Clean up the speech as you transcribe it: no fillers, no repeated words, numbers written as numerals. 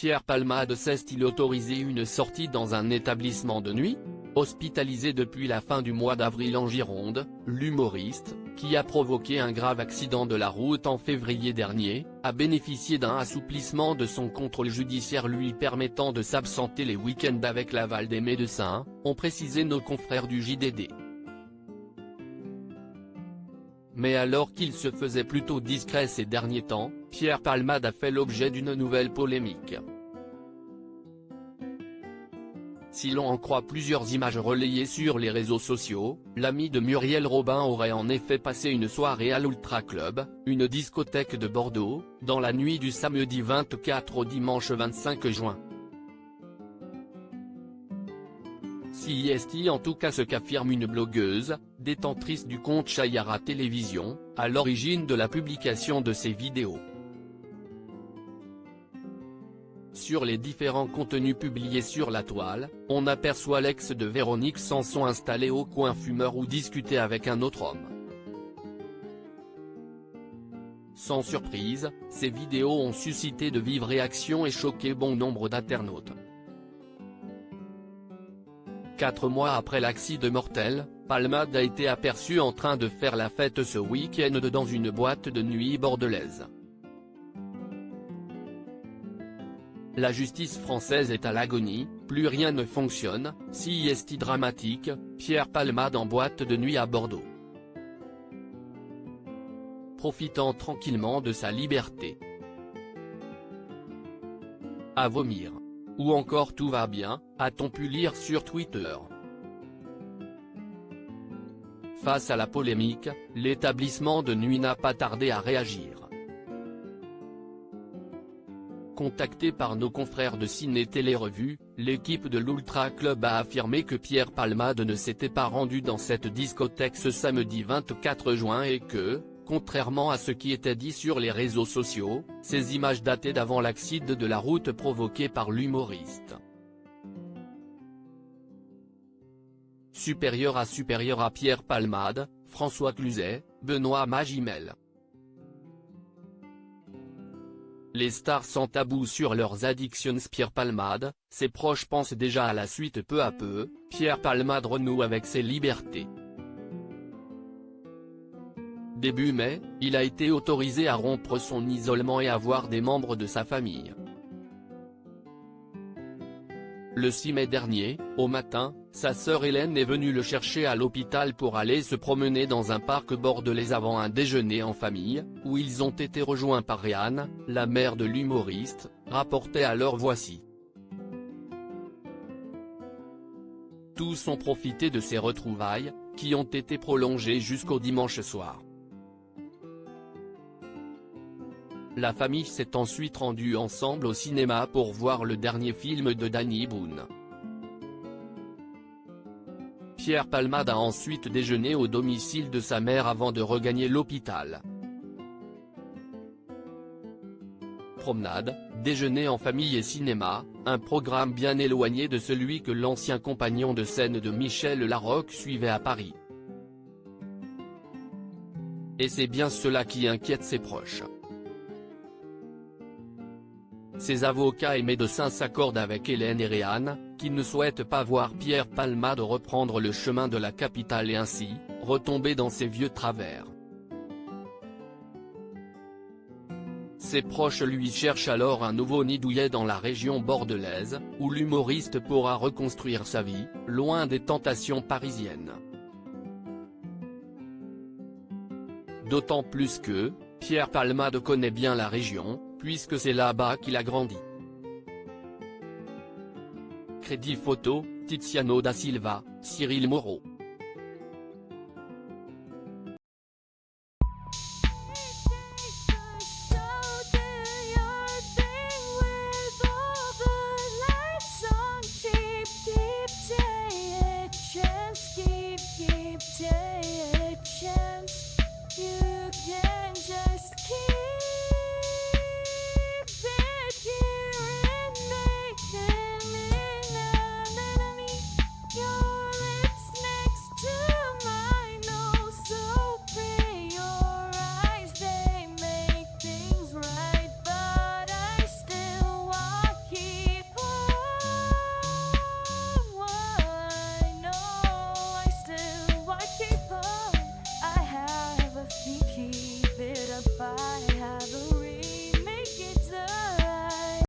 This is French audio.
Pierre Palmade sait-il autoriser une sortie dans un établissement de nuit? Hospitalisé depuis la fin du mois d'avril en Gironde, l'humoriste, qui a provoqué un grave accident de la route en février dernier, a bénéficié d'un assouplissement de son contrôle judiciaire lui permettant de s'absenter les week-ends avec l'aval des médecins, ont précisé nos confrères du JDD. Mais alors qu'il se faisait plutôt discret ces derniers temps, Pierre Palmade a fait l'objet d'une nouvelle polémique. Si l'on en croit plusieurs images relayées sur les réseaux sociaux, l'ami de Muriel Robin aurait en effet passé une soirée à l'Ultra Club, une discothèque de Bordeaux, dans la nuit du samedi 24 au dimanche 25 juin. Si est en tout cas ce qu'affirme une blogueuse, détentrice du compte Chayara Télévision, à l'origine de la publication de ces vidéos. Sur les différents contenus publiés sur la toile, on aperçoit l'ex de Véronique Sanson installé au coin fumeur ou discuter avec un autre homme. Sans surprise, ces vidéos ont suscité de vives réactions et choqué bon nombre d'internautes. 4 mois après l'accident mortel, Palmade a été aperçu en train de faire la fête ce week-end dans une boîte de nuit bordelaise. La justice française est à l'agonie, plus rien ne fonctionne, si est dramatique, Pierre Palmade en boîte de nuit à Bordeaux. Profitant tranquillement de sa liberté. À vomir. Ou encore tout va bien, a-t-on pu lire sur Twitter. Face à la polémique, l'établissement de nuit n'a pas tardé à réagir. Contacté par nos confrères de Ciné Télé Revue, l'équipe de l'Ultra Club a affirmé que Pierre Palmade ne s'était pas rendu dans cette discothèque ce samedi 24 juin et que, contrairement à ce qui était dit sur les réseaux sociaux, ces images dataient d'avant l'accident de la route provoqué par l'humoriste. Supérieur à Pierre Palmade, François Cluzet, Benoît Magimel. Les stars sans tabou sur leurs addictions. Pierre Palmade, ses proches pensent déjà à la suite. Peu à peu, Pierre Palmade renoue avec ses libertés. Début mai, il a été autorisé à rompre son isolement et à voir des membres de sa famille. Le 6 mai dernier, au matin, sa sœur Hélène est venue le chercher à l'hôpital pour aller se promener dans un parc bordelais avant un déjeuner en famille, où ils ont été rejoints par Réanne, la mère de l'humoriste, rapportait alors Voici. Tous ont profité de ces retrouvailles, qui ont été prolongées jusqu'au dimanche soir. La famille s'est ensuite rendue ensemble au cinéma pour voir le dernier film de Danny Boone. Pierre Palmade a ensuite déjeuné au domicile de sa mère avant de regagner l'hôpital. Promenade, déjeuner en famille et cinéma, un programme bien éloigné de celui que l'ancien compagnon de scène de Michel Larocque suivait à Paris. Et c'est bien cela qui inquiète ses proches. Ses avocats et médecins s'accordent avec Hélène et Réanne, qui ne souhaitent pas voir Pierre Palmade reprendre le chemin de la capitale et ainsi, retomber dans ses vieux travers. Ses proches lui cherchent alors un nouveau nid douillet dans la région bordelaise, où l'humoriste pourra reconstruire sa vie, loin des tentations parisiennes. D'autant plus que, Pierre Palmade connaît bien la région, puisque c'est là-bas qu'il a grandi. Crédit photo, Tiziano da Silva, Cyril Moreau.